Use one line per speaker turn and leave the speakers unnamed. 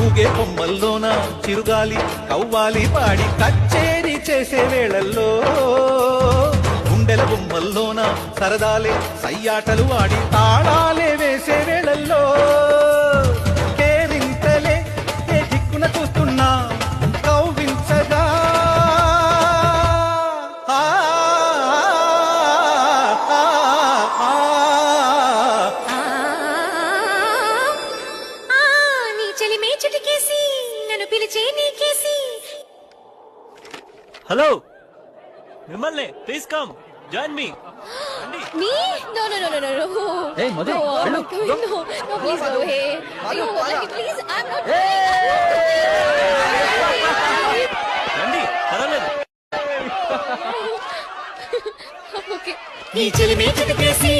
ఊగే కొమ్మల్లోన చిరుగాలి కవ్వాలి పాడి కచ్చేరి చేసే వేళల్లో గుండెల బొమ్మల్లోన సరదాలే సయ్యాటలు ఆడి తాళాలే వేసే వేళల్లో కేరింతలే ఏ దిక్కున చూస్తున్నా కవ్వించగా
హలో మిమ్మల్ని please come join me
Me? No.
Hey, Madhu,
No,
hello.
no, please go ahead. No, please, I'm not.
రండి పర్వాలేదు.
Okay.
నీ చెలిమే చిటికేసి